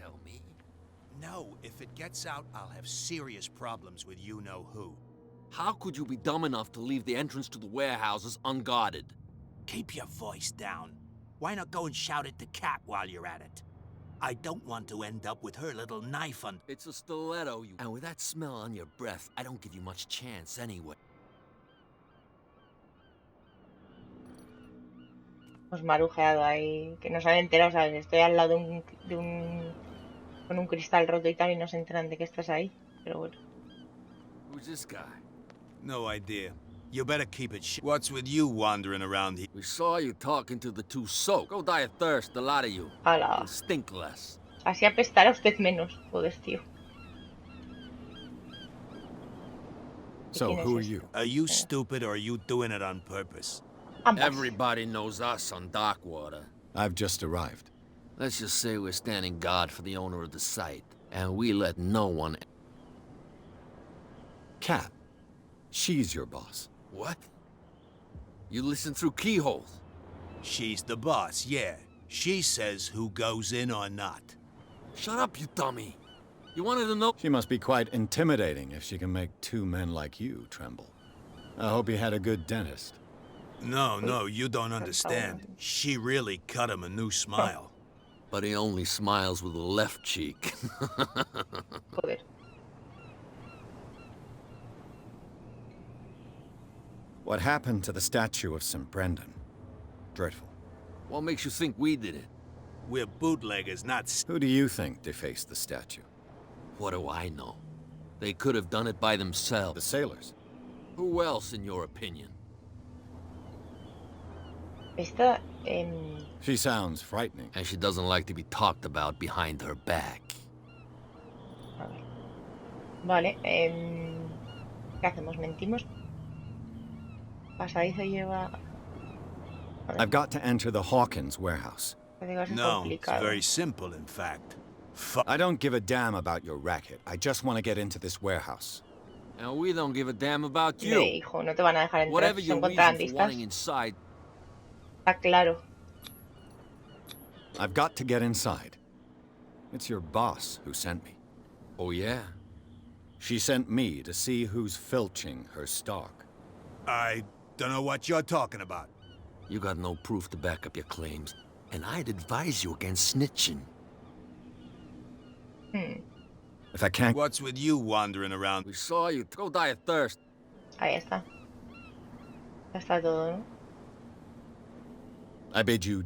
tell me? No, if it gets out, I'll have serious problems with you-know-who. How could you be dumb enough to leave the entrance to the warehouses unguarded? Keep your voice down. Why not go and shout at the cat while you're at it? I don't want to end up with her little knife on... It's a stiletto, you... And with that smell on your breath, I don't give you much chance anyway. Pues marujeado ahí, que no se han enterado, ¿sabes? Estoy al lado con un cristal roto y tal y no se enteran de que estás ahí, pero bueno. Who's this guy? No idea. You better keep it What's with you wandering around here? We saw you talking to the two soaks. Go die of thirst, the lot of you. Hala. And stink less. Así apestará usted menos, joder, tío. So, who are you? Are you stupid or are you doing it on purpose? Ambas. Everybody knows us on Darkwater. I've just arrived. Let's just say we're standing guard for the owner of the site, and we let no one... Kat. She's your boss. What? You listen through keyholes? She's the boss, yeah. She says who goes in or not. Shut up, you dummy. You wanted to know... She must be quite intimidating if she can make two men like you tremble. I hope he had a good dentist. No, you don't understand. She really cut him a new smile. But he only smiles with the left cheek. Joder. What happened to the statue of St. Brendan? Dreadful. What makes you think we did it? We're bootleggers, not... Who do you think defaced the statue? What do I know? They could have done it by The themselves. sailors. Who else, in your opinion? Esta, She sounds frightening. And she doesn't like to be talked about behind her back. a ver. Vale, ¿qué hacemos? ¿Mentimos? Pasadizo lleva... I've got to enter the Hawkins warehouse. Parece que va a ser No, it's complicado. very simple, in fact. I don't give a damn about your racket. I just want to get into this warehouse. And we don't give a damn about Hombre, you. hijo, no te van a dejar entrar Whatever si se your encuentran reason for listas. wanting inside, Está claro. I've got to get inside. It's your boss who sent me. oh yeah? She sent me to see who's filching her stock. I don't know what you're talking about. You got no proof to back up your claims, and I'd advise you against snitching. If I can't... What's with you wandering around? We saw you. Go die of thirst. Ahí está. Ya está todo, ¿no? I bid you...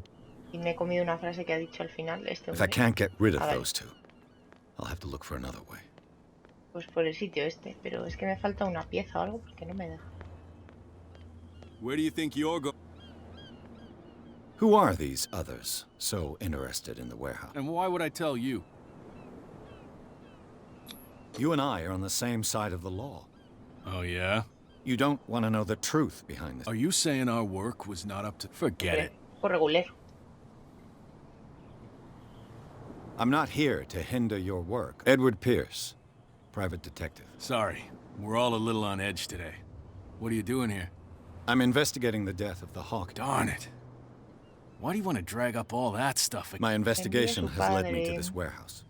Y me he comido una frase que ha dicho al final este If I hombre. can't get rid of A ver. those two, I'll have to look for another way. Pues por el sitio este. Pero es que me falta una pieza o algo porque no me deja. Where do you think you're going? Who are these others so interested in the warehouse? And why would I tell you? You and I are on the same side of the law. Oh, yeah? You don't want to know the truth behind this. Are you saying our work was not up to... Forget it. Por regular. I'm not here to hinder your work. Edward Pierce, private detective. Sorry, we're all a little on edge today. What are you doing here? I'm investigating the death of the Hawk. Darn it. Why do you want to drag up all that stuff again? My investigation has led me to padre. this warehouse.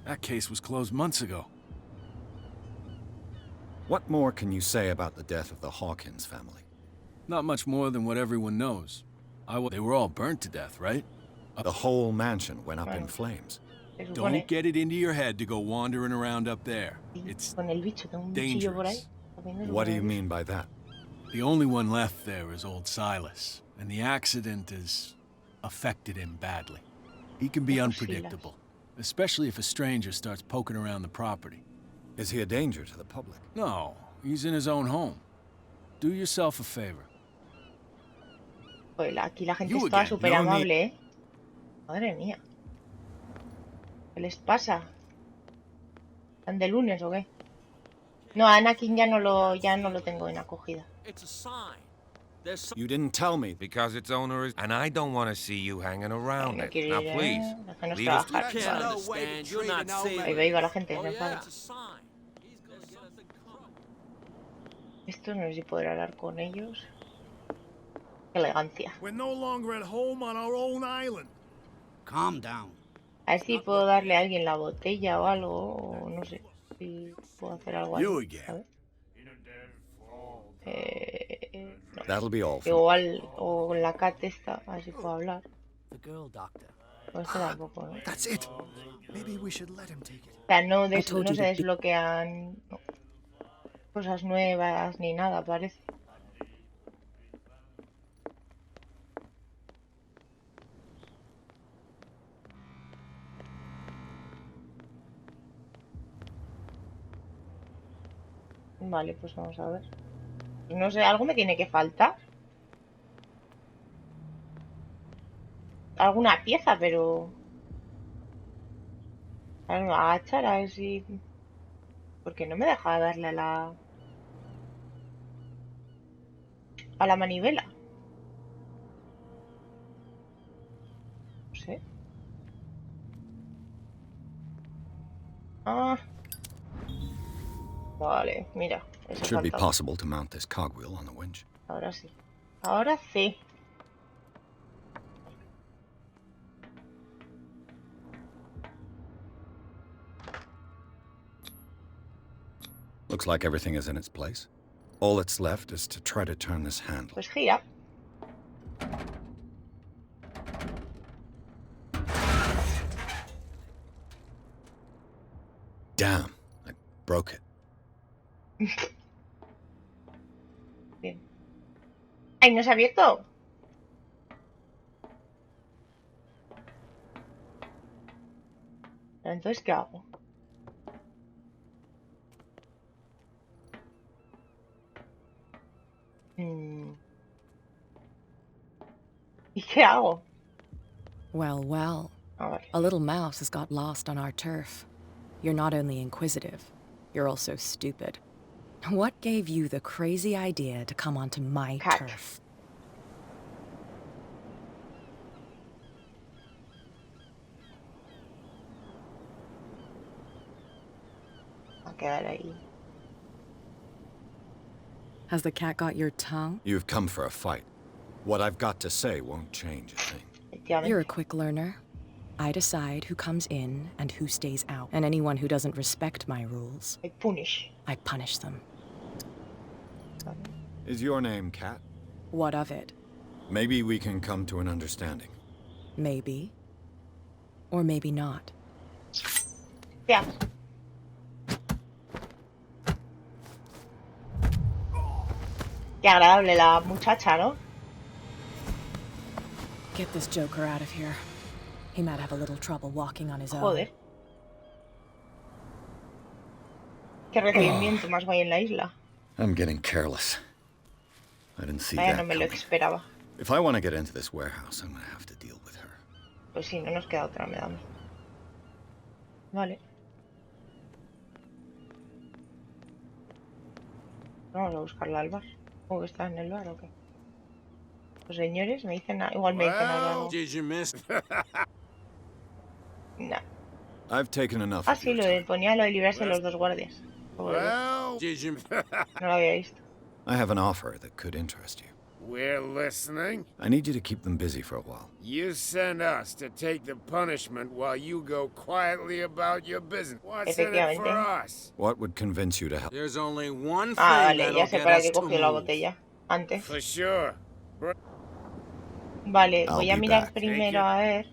That case was closed months ago. What more can you say about the death of the Hawkins family? Not much more than what everyone knows. They were all burnt to death, right? The whole mansion went up in Right. flames. Se supone. Don't get it into your head to go wandering around up there. It's Con el bicho, tengo un bichillo por ahí. dangerous. También es What do por you ahí. mean by that? The only one left there is old Silas, and the accident has affected him badly. He can be Poor Silas. unpredictable, especially if a stranger starts poking around the property. Is he a danger to the public? No, he's in his own home. Do yourself a favor. Joder, aquí la gente You está again, súper no need- amable, ¿eh? Madre mía. ¿Qué les pasa? ¿Están de lunes o qué? No, a Anakin ya no lo tengo en acogida. It's a sign. There's You didn't tell me. Because its owner is... And I don't want to see you hanging around No it. quiero Now, ir, please, déjanos leave us to... trabajar. You can't no way to understand. You're treat not an old saving. man. Ahí va, ahí va la gente, Oh se yeah, enfada. it's a sign. He's gonna get us in trouble. Esto no sé si poder hablar con ellos. Qué elegancia. We're no longer at home on our own island. Calm down. A ver si puedo darle a alguien la botella o algo, o no sé si puedo hacer algo ahí, You again. ¿sabes? No. That'll be all. Igual, o la cat esta, a ver si puedo hablar. The girl doctor. O este tampoco, ¿no? That's it. Maybe we should let him take it. O sea, no, I told no you se to be- desbloquean cosas nuevas ni nada, parece. Vale, pues vamos a ver. No sé, algo me tiene que faltar. Alguna pieza, pero... A ver, me voy a agachar a ver si... Porque no me deja darle a la... A la manivela. No sé. Ah. Vale, mira. Eso Should be faltaba. possible to mount this cogwheel on the winch. Ahora sí. Ahora sí. Looks like everything is in its place. All that's left is to try to turn this handle. Pues gira. Damn, I broke it. Bien. ¡Ay, no se ha abierto! Entonces, ¿qué hago? ¿Y qué hago? Well, well. A ver. A little mouse has got lost on our turf. You're not only inquisitive, you're also stupid. What gave you the crazy idea to come onto my Cat. turf? Va a quedar ahí. Has the cat got your tongue? You've come for a fight. What I've got to say won't change a thing. Efectivamente. You're a quick learner. I decide who comes in and who stays out. And anyone who doesn't respect my rules, I punish. I punish them. Is your name Cat? What of it? Maybe we can come to an understanding. Maybe. Or maybe not. Ya. Qué agradable la muchacha, ¿no? Get this joker out of here. He might have a little trouble walking on his own. Joder. Qué recibimiento más guay en la isla. I'm getting careless. I didn't see Vaya, that no me lo coming. esperaba. If I want to get into this warehouse, I'm gonna have to deal with her. Pues sí, no nos queda otra, me da a mí. Vale. Vamos a buscarla al bar. ¿O que está en el bar o qué? Los señores me dicen nada. Igual me dicen algo. Did you miss? No. I've taken enough Ah, of sí, your lo time. de, ponía lo de librarse de los dos guardias. Joder, Did you? no lo había visto. I have an offer that could interest you. We're listening. I need you to keep them busy for a while. You send us to take the punishment while you go quietly about your business. What's in it for Efectivamente. us? What would convince you to help? There's only one thing Ah, vale, that'll ya sé get para us qué to cogió la move. botella. Antes. For sure. Vale, I'll voy a be mirar back. primero a ver.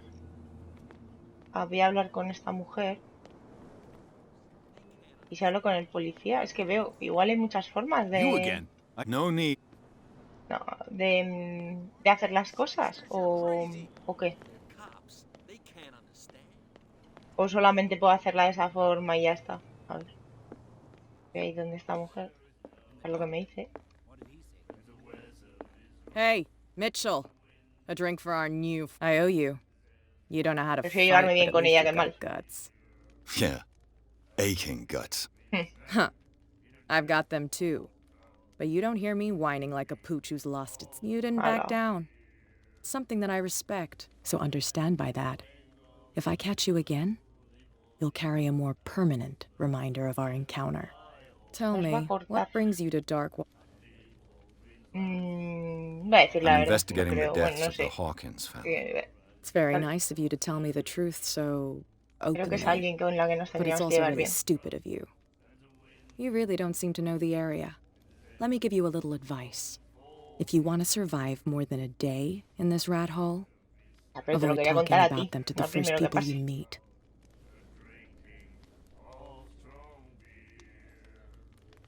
Voy a hablar con esta mujer. Y si hablo con el policía, es que veo, igual hay muchas formas You de, again. No need. no, de hacer las cosas. O qué. Cops, they can't understand. O solamente puedo hacerla de esa forma y ya está. A ver. Voy ahí donde está mujer. Es lo que me dice. Hey, Mitchell. A drink for our new... I owe you. You don't know how to Prefiero llevarme fight, bien but at con least ella you que mal. got guts. Yeah. Aching guts. Huh. I've got them too. But you don't hear me whining like a pooch who's lost its... You didn't back Hello. down. Something that I respect. So understand by that. If I catch you again, you'll carry a more permanent reminder of our encounter. Tell Nos va a me, cortar. what brings you to Dark... Voy a decir la I'm verdad. investigating no the creo. deaths Bueno, no of the sé. Hawkins family. It's very nice of you to tell me the truth so Creo que es openly, alguien con la que nos but it's tendríamos que also llevar really bien. stupid of you. You really don't seem to know the area. Let me give you a little advice. If you want to survive more than a day in this rat hole, Ah, pero te lo avoid quería talking contar a ti, about them to no the al first primero que people you pase. meet.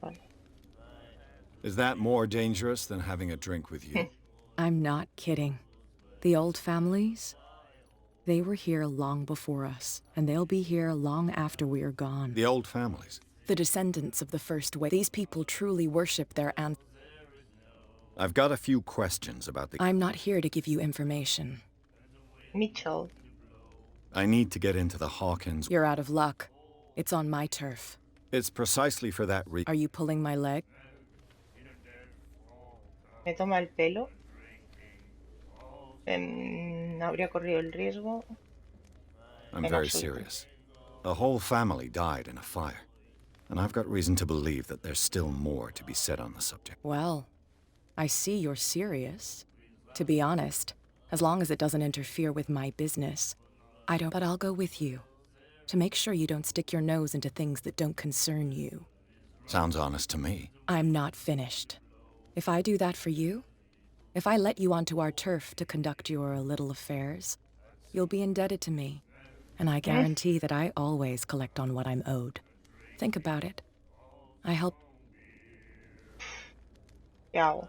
Vale. Is that more dangerous than having a drink with you? I'm not kidding. The old families, they were here long before us, and they'll be here long after we are gone. The old families. The descendants of the first wave. These people truly worship their ancestors. I've got a few questions about the... I'm not here to give you information. Mitchell. I need to get into the Hawkins... You're out of luck. It's on my turf. It's precisely for that reason. Are you pulling my leg? Me toma el pelo. Habría corrido el riesgo. I'm En very absoluto. serious. The whole family died in a fire. And I've got reason to believe that there's still more to be said on the subject. Well, I see you're serious. To be honest, as long as it doesn't interfere with my business, I don't. But I'll go with you to make sure you don't stick your nose into things that don't concern you. Sounds honest to me. I'm not finished. If I do that for you, if I let you onto our turf to conduct your little affairs, you'll be indebted to me, and I guarantee that I always collect on what I'm owed. Think about it. I help. ¿Qué hago?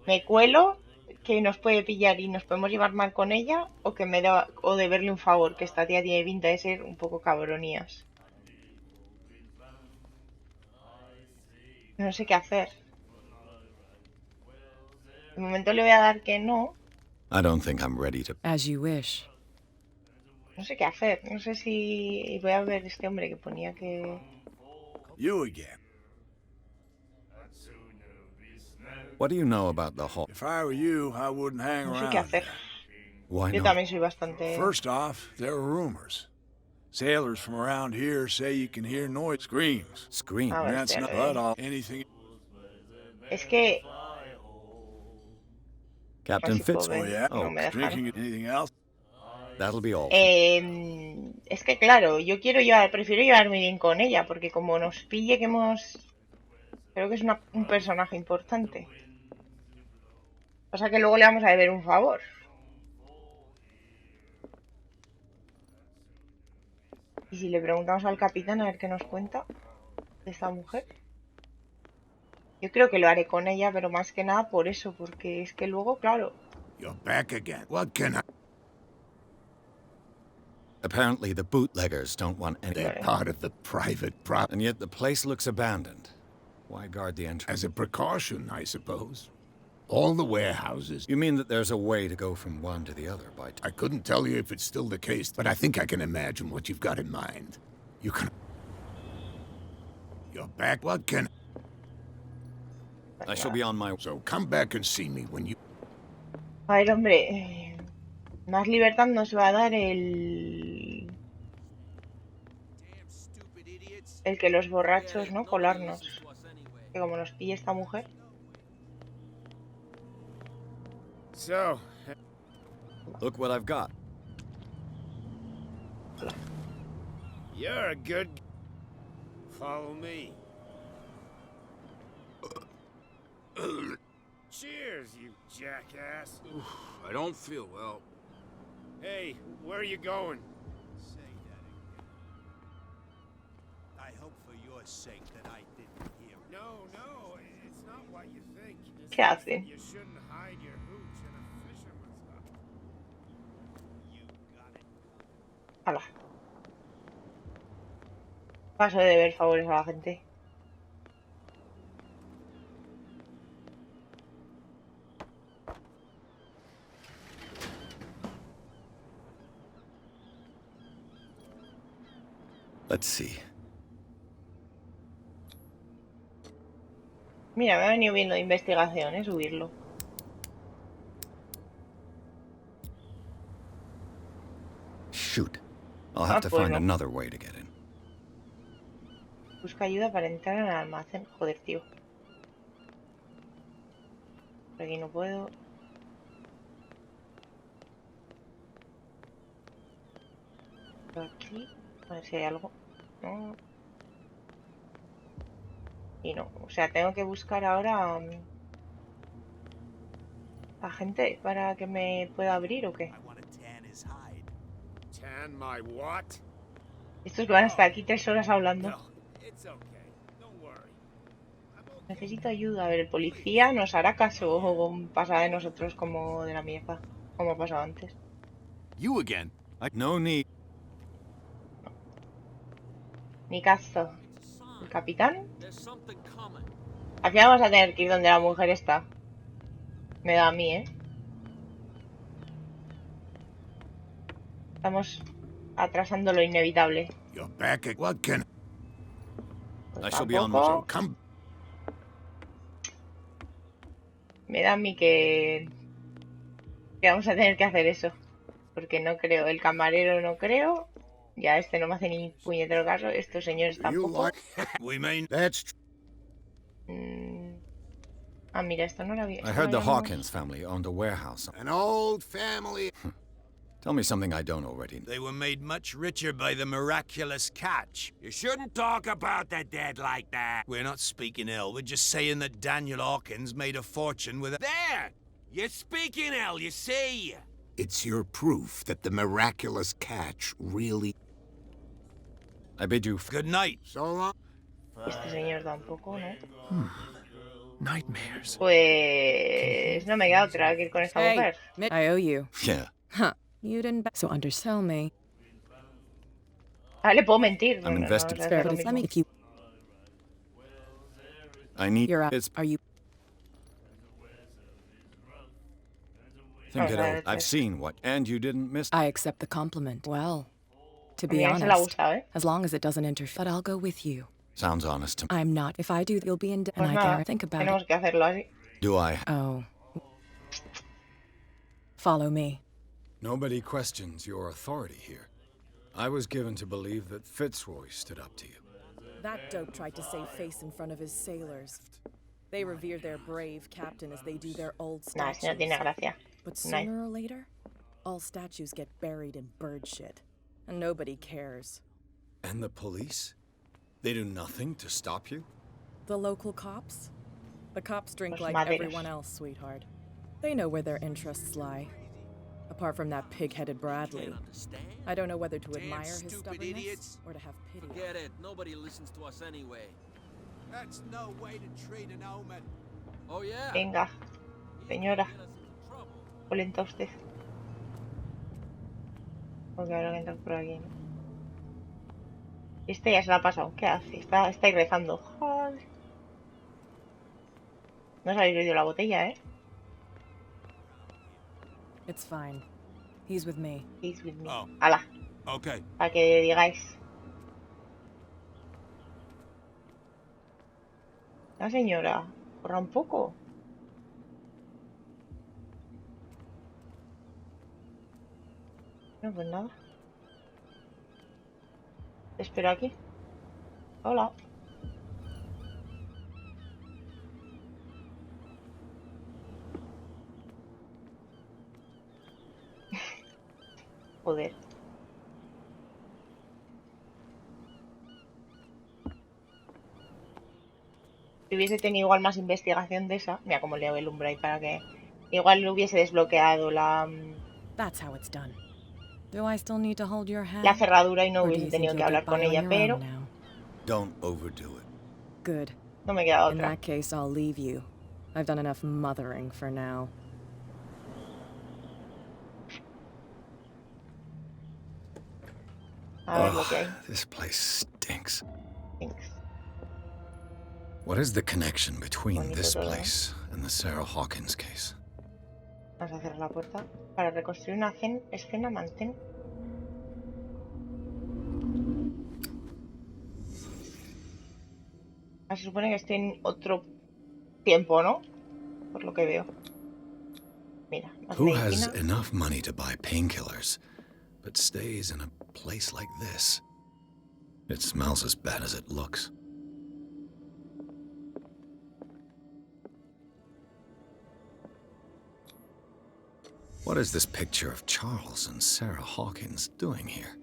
¿Me cuelo? Que nos puede pillar y nos podemos llevar mal con ella, o que me da, o deberle un favor, que esta tía tiene pinta de ser un poco cabronías. No sé qué hacer. De momento le voy a dar que no. I don't think I'm ready to... As you wish. No sé qué hacer. No sé si voy a ver este hombre que ponía que... You again. What do you know about the Hawk? If I were you, I wouldn't hang No sé around qué hacer. there. Why Yo not? también soy bastante... First off, there are rumors. Sailors from around here say you can hear noise, screams. Scream. A ver, That's not espérate. but all anything. Es que... Captain Así puedo Fitz. ver. Oh yeah. No me dejan. Drinking, anything else? That'll be all. Es que claro, yo prefiero llevarme bien con ella, porque como nos pille que hemos... Creo que es un personaje importante. O sea que luego le vamos a deber un favor. Y si le preguntamos al capitán a ver qué nos cuenta de esta mujer. Yo creo que lo haré con ella, pero más que nada por eso, porque es que luego, claro... You're back again. What can I... Apparently the bootleggers don't want any... They're part of the private property. And yet the place looks abandoned. Why guard the entrance? As a precaution, I suppose. All the warehouses. You mean that there's a way to go from one to the other by... I couldn't tell you if it's still the case, but I think I can imagine what you've got in mind. You can... You're back. What can... I shall be on my... So come back and see me when you... A ver, hombre, más libertad nos va a dar el que los borrachos, ¿no? Colarnos. Que como nos pille esta mujer. So, Look what I've got. you're a good... Follow me. Cheers, you jackass. I don't feel well. Hey, where are you going? I hope for your sake that I didn't hear. No, it's not what you think. ¿Qué hacen? You shouldn't hide your hooch in a fisherman's hut. You got it. Hala. Paso de deber favores a la gente. Let's see. Mira, me ha venido bien lo de investigación, ¿eh? Subirlo. Shoot. I'll have to pues find no. another way to get in. Busca ayuda para entrar en el almacén. Joder, tío. Por aquí no puedo. Aquí, a ver si hay algo. No. Y no, o sea, tengo que buscar ahora a gente para que me pueda abrir o qué. I want to tan his hide. Tan my what? Estos que van a estar aquí 3 horas hablando. No, it's okay. Don't worry. Necesito ayuda. A ver, el policía nos hará caso o pasará de nosotros como de la mierda, como ha pasado antes. You again? No need. Ni caso. ¿El capitán? There's something coming. Al final vamos a tener que ir donde la mujer está. Me da a mí, ¿eh? Estamos atrasando lo inevitable. You're back at what can Pues I shall be on the tampoco. job. come? Me da a mí que vamos a tener que hacer eso. Porque no creo. El camarero no creo. Ya este no me hace ni puñetero caso. Estos señores You tampoco. like? We mean that's Ah, mira, esto no lo había. I esto heard lo the habíamos- Hawkins family owned a warehouse. an old family. Tell me something I don't already know. They were made much richer by the miraculous catch. You shouldn't talk about the dead like that. We're not speaking ill. We're just saying that Daniel Hawkins made a fortune with a... There! You're speaking hell, you see. It's your proof that the miraculous catch really. I bid you Good night. So long. Este señor tampoco, ¿no? Nightmares. Pues no me queda otra que ir con esta Hey, mujer. I owe you. Yeah. Huh. You didn't. So undersell me. Ah, le puedo mentir. No, I'm no, no, invested. o sea, Fair, es lo but it's, let me. mismo. If you, I need. you're up. It's. Are you? Think it Okay, over. I've that's- seen what, and you didn't miss. I accept the compliment. Well, to A be mí a mí se le ha honest, gustado, ¿eh? as long as it doesn't interfere, but I'll go with you. Sounds honest to me. I'm not. If I do, you'll be in. And Pues I nada, can't think about tenemos it. que hacerlo así. Do I? Oh. Follow me. Nobody questions your authority here. I was given to believe that Fitzroy stood up to you. That dope tried to save face in front of his sailors. They revere their brave captain as they do their old Nada, si no statues. tiene gracia. But No hay. sooner or later, all statues get buried in bird shit. And nobody cares. And the police? They do nothing to stop you? The local cops? The cops drink Los like maderos. everyone else, sweetheart. They know where their interests lie. Apart from that pig-headed Bradley. Can't understand? I don't know whether to Damn admire his stupid stubbornness idiots. or to have pity. Forget it. Nobody listens to us anyway. That's no way to treat an omen. Oh, yeah? Venga, señora, Get us into trouble. polenta usted. Porque ahora que entrar por aquí, ¿no? Este ya se la ha pasado. ¿Qué hace? Está ahí rezando. Joder. No os habéis bebido la botella, ¿eh? It's fine. He's with me. He's with me. Oh. Ala, Okay. para que digáis. La señora, corra un poco. No, pues nada. Te espero aquí. Hola. Joder. Si hubiese tenido igual más investigación de esa, mira cómo leo el umbral para que igual le hubiese desbloqueado la That's how it's done. Do I still need to hold your hand? la cerradura y no Or do hubiese you think tenido que you'll hablar get con by on ella, your pero own now? Don't overdo it. Good. no me queda In otra. that case, I'll leave you. I've done enough mothering for now. A ver lo que hay. This place stinks. Thanks. What is the connection between Bonito this todo, ¿eh? place and the Sarah Hawkins case? Vamos a cerrar la puerta para reconstruir una escena mantén. Ah, se supone que estoy en otro tiempo, ¿no? Por lo que veo. Mira, más Who has medicina. enough money to buy painkillers, but stays in a place like this? It smells as bad as it looks. What is this picture of Charles and Sarah Hawkins doing here?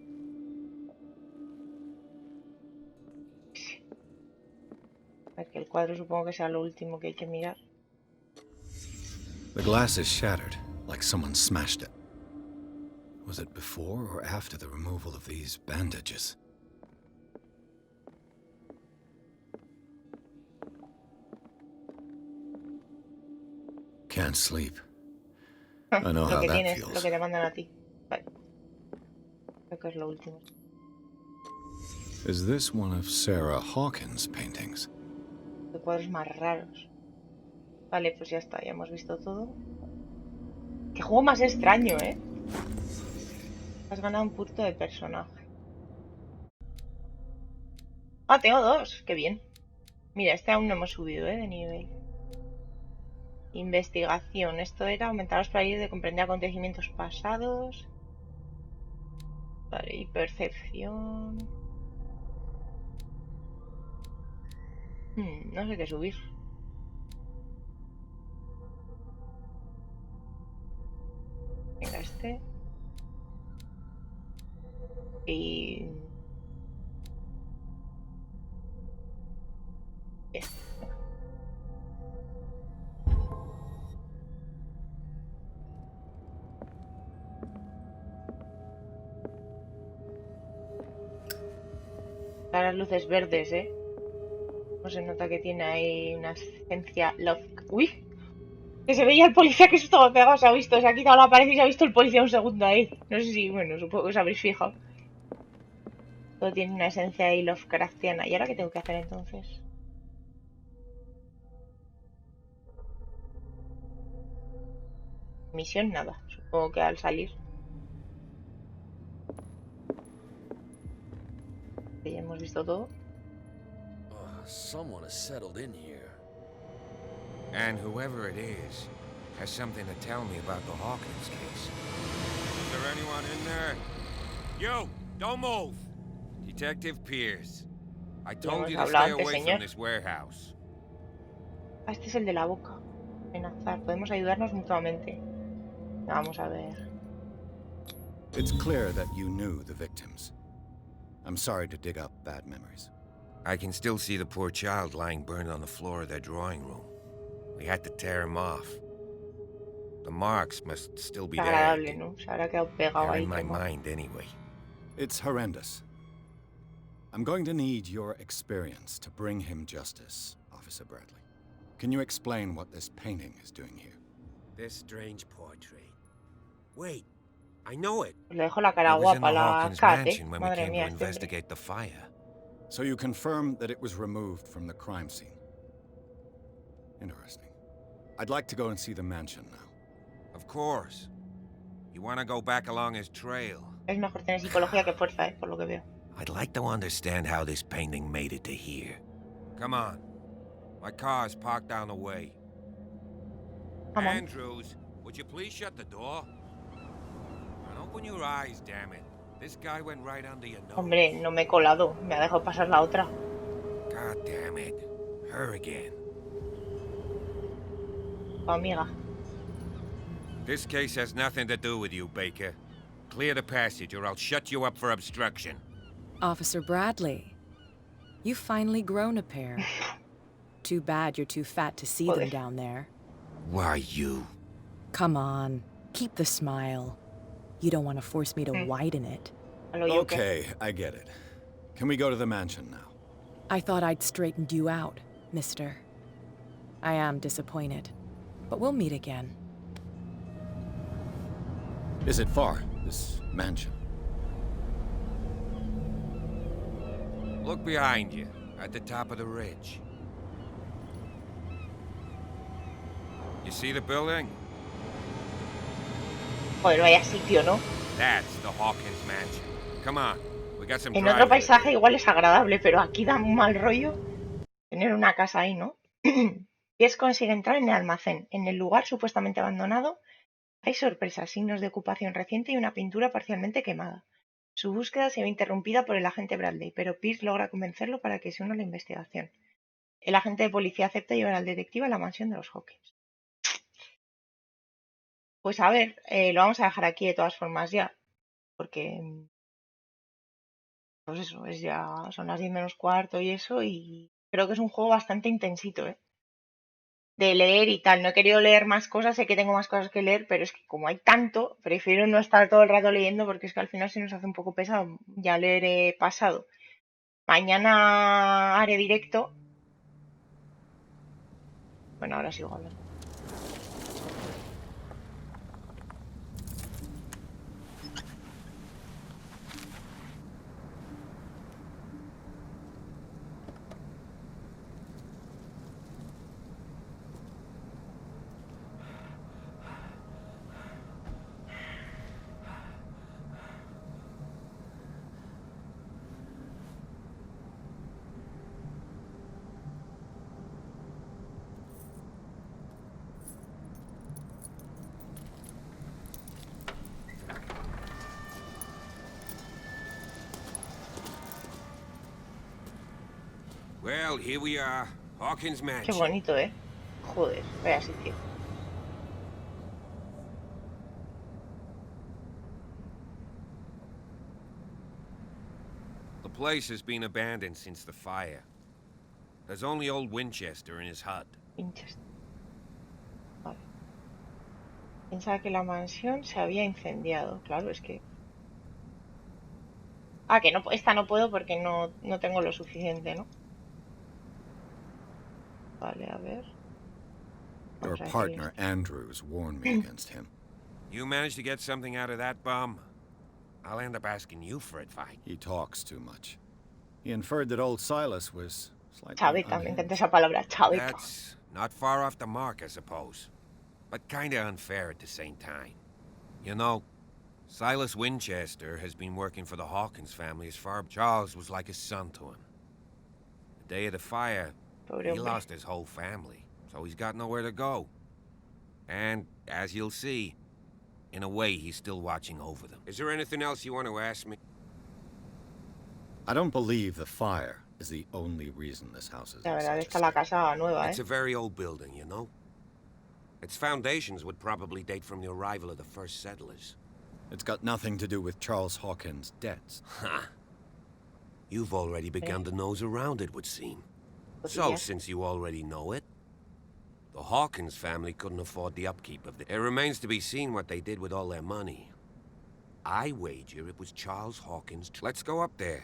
Que el cuadro supongo que sea lo último que hay que mirar. The glass is shattered, like someone smashed it. Was it before or after the removal of these bandages? Can't sleep. I know Lo how que that tienes, lo feels. que te mandan a ti. Vale. Creo que es lo último. Is this one of Sarah Hawkins' paintings? De cuadros más raros. Vale, pues ya está, ya hemos visto todo. Qué juego más extraño, ¿eh? Has ganado un punto de personaje. Ah, tengo 2, qué bien. Mira, este aún no hemos subido, ¿eh? De nivel. Investigación. Esto era aumentar los probabilidades de comprender acontecimientos pasados. Vale, y percepción. No sé qué subir. Venga, este. Y... este. Las luces verdes, ¿eh? No se nota que tiene ahí una esencia love. ¡Uy! Que se veía el policía, que eso estaba pegado, se ha visto. Se ha quitado la pared y se ha visto el policía un segundo ahí. No sé si, bueno, supongo que os habréis fijado. Todo tiene una esencia ahí Lovecraftiana. ¿Y ahora qué tengo que hacer entonces? Misión nada. Supongo que al salir. Que ya hemos visto todo. Someone has settled in here. And whoever it is has something to tell me about the Hawkins case. Is there anyone in there? You! Don't move! Detective Pierce. I told you to stay away from this warehouse. Ah, este es el de la boca. Amenazar. Podemos ayudarnos mutuamente. Vamos a ver. It's clear that you knew the victims. I'm sorry to dig up bad memories. I can still see the poor child lying burned on the floor of their drawing room. We had to tear him off. The marks must still be there. Agradable, ¿no? Se habrá quedado pegado They're ahí. in my Como... mind anyway. It's horrendous. I'm going to need your experience to bring him justice, Officer Bradley. Can you explain what this painting is doing here? This strange portrait. Wait, I know it. Le dejo la cara It was in guapa the la Hawkins Cat, mansion when we Madre came mía, to este hombre. investigate the fire. So you confirm that it was removed from the crime scene. Interesting. I'd like to go and see the mansion now. Of course. You want to go back along his trail? Es mejor tener psicología que fuerza, por lo que veo. I'd like to understand how this painting made it to here. Come on. My car's parked down the way. Come on. Andrews, would you please shut the door? And open your eyes, damn it. This guy went right under your nose. Hombre, no me he colado. Me ha dejado pasar la otra. God damn it. Her again. Tu amiga. This case has nothing to do with you, Baker. Clear the passage or I'll shut you up for obstruction. Officer Bradley, you've finally grown a pair. Too bad you're too fat to see them down there. Why you? Come on, keep the smile. You don't want to force me to widen it. Okay, I get it. Can we go to the mansion now? I thought I'd straightened you out, mister. I am disappointed, but we'll meet again. Is it far, this mansion? Look behind you, at the top of the ridge. You see the building? Joder, vaya sitio, ¿no? That's the Hawkins mansion. Come on, we got some En driving otro to do. paisaje igual es agradable, pero aquí da un mal rollo tener una casa ahí, ¿no? Pierce consigue entrar en el almacén. En el lugar supuestamente abandonado hay sorpresas, signos de ocupación reciente y una pintura parcialmente quemada. Su búsqueda se ve interrumpida por el agente Bradley, pero Pierce logra convencerlo para que se una a la investigación. El agente de policía acepta llevar al detective a la mansión de los Hawkins. Pues a ver, lo vamos a dejar aquí de todas formas ya, porque pues eso, es ya son las 10 menos cuarto y eso, y creo que es un juego bastante intensito, ¿eh? De leer y tal. No he querido leer más cosas, sé que tengo más cosas que leer, pero es que como hay tanto, prefiero no estar todo el rato leyendo porque es que al final se nos hace un poco pesado. Ya leeré pasado. Mañana haré directo. Bueno, ahora sigo hablando. Well, here we are. Hawkins Qué Mansion. bonito, ¿eh? Joder, vaya sitio. The place has been abandoned since the fire. There's only old Winchester in his hut. Winchester. Vale. Pensaba que la mansión se había incendiado. Claro, es que... Ah, que no, esta no puedo porque no tengo lo suficiente, ¿no? Vale, a ver. Your Vamos a ver qué partner, Andrews, warned me against him. You managed to get something out of that bum? I'll end up asking you for advice. He talks too much. He inferred that old Silas was slightly Chaveta, me encanta unhinged. esa palabra, chaveta. That's not far off the mark, I suppose. But kinda unfair at the same time. You know, Silas Winchester has been working for the Hawkins family as far... Charles was like a son to him. The day of the fire, Pobre he hombre. lost his whole family, so he's got nowhere to go. And, as you'll see, in a way, he's still watching over them. Is there anything else you want to ask me? I don't believe the fire is the only reason this house is La in verdad, such a está la state. casa nueva, It's ¿eh? a very old building, you know? Its foundations would probably date from the arrival of the first settlers. It's got nothing to do with Charles Hawkins' debts. Ha! You've already begun to nose around, it would seem. So, since you already know it, the Hawkins family couldn't afford the upkeep of it. It remains to be seen what they did with all their money. I wager it was Charles Hawkins. Let's go up there.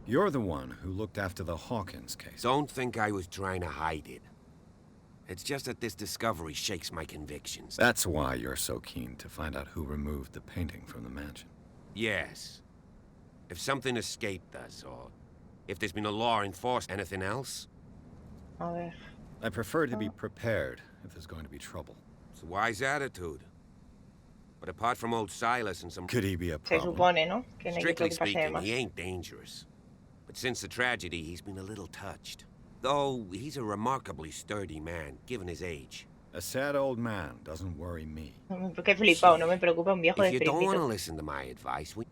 You're the one who looked after the Hawkins case. Don't think I was trying to hide it. It's just that this discovery shakes my convictions. That's why you're so keen to find out who removed the painting from the mansion. Yes. If something escaped us, or if there's been a law enforced, anything else? A ver. I prefer to be prepared if there's going to be trouble. It's a wise attitude. But apart from old Silas and some... Could he be a Se problem? supone, ¿no? Que no hay que Strictly preocuparse de speaking, más. he ain't dangerous. But since the tragedy, he's been a little touched. Though he's a remarkably sturdy man, given his age. A sad old man doesn't worry me. Qué flipado, no me preocupa un viejo If you don't want to despreciado. listen to my advice, we...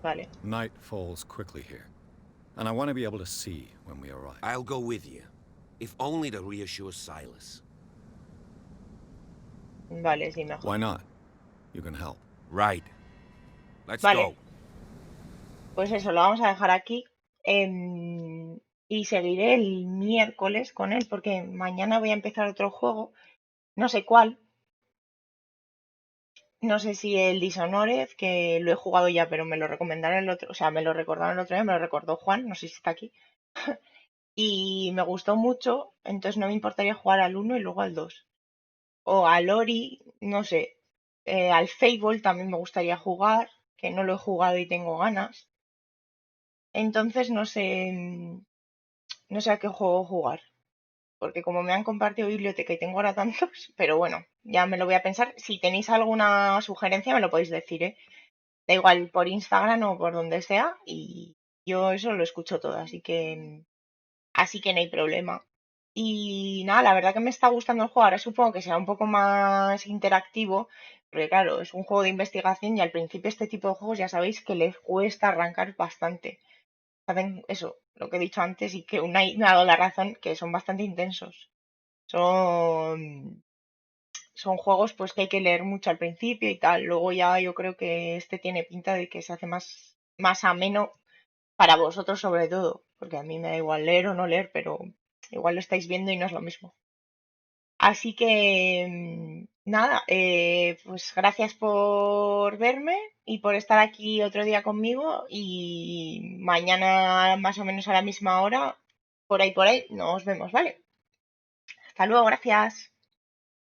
Vale. Night falls quickly here, and I want to be able to see when we arrive. I'll go with you. If only to reassure Silas. Vale, sí, mejor. Why not? You can help. Right. Let's Vale. go. Pues eso, lo vamos a dejar aquí. Y seguiré el miércoles con él, porque mañana voy a empezar otro juego. No sé cuál. No sé si el Dishonored, que lo he jugado ya, pero me lo recomendaron el otro, o sea, me lo recordaron el otro día, me lo recordó Juan, no sé si está aquí. Y me gustó mucho, entonces no me importaría jugar al 1 y luego al 2. O al Ori, no sé. Al Fable también me gustaría jugar, que no lo he jugado y tengo ganas. Entonces no sé a qué juego jugar. Porque como me han compartido biblioteca y tengo ahora tantos, pero bueno, ya me lo voy a pensar. Si tenéis alguna sugerencia me lo podéis decir, ¿eh? Da igual por Instagram o por donde sea y yo eso lo escucho todo, así que no hay problema. Y nada, la verdad que me está gustando el juego. Ahora supongo que será un poco más interactivo, porque claro, es un juego de investigación y al principio este tipo de juegos ya sabéis que les cuesta arrancar bastante. Hacen eso, lo que he dicho antes y que Unai me ha dado la razón, que son bastante intensos. Son juegos pues que hay que leer mucho al principio y tal. Luego ya yo creo que este tiene pinta de que se hace más ameno Para vosotros sobre todo, porque a mí me da igual leer o no leer, pero igual lo estáis viendo y no es lo mismo. Así que nada, pues gracias por verme y por estar aquí otro día conmigo y mañana más o menos a la misma hora, por ahí, nos vemos, ¿vale? Hasta luego, gracias.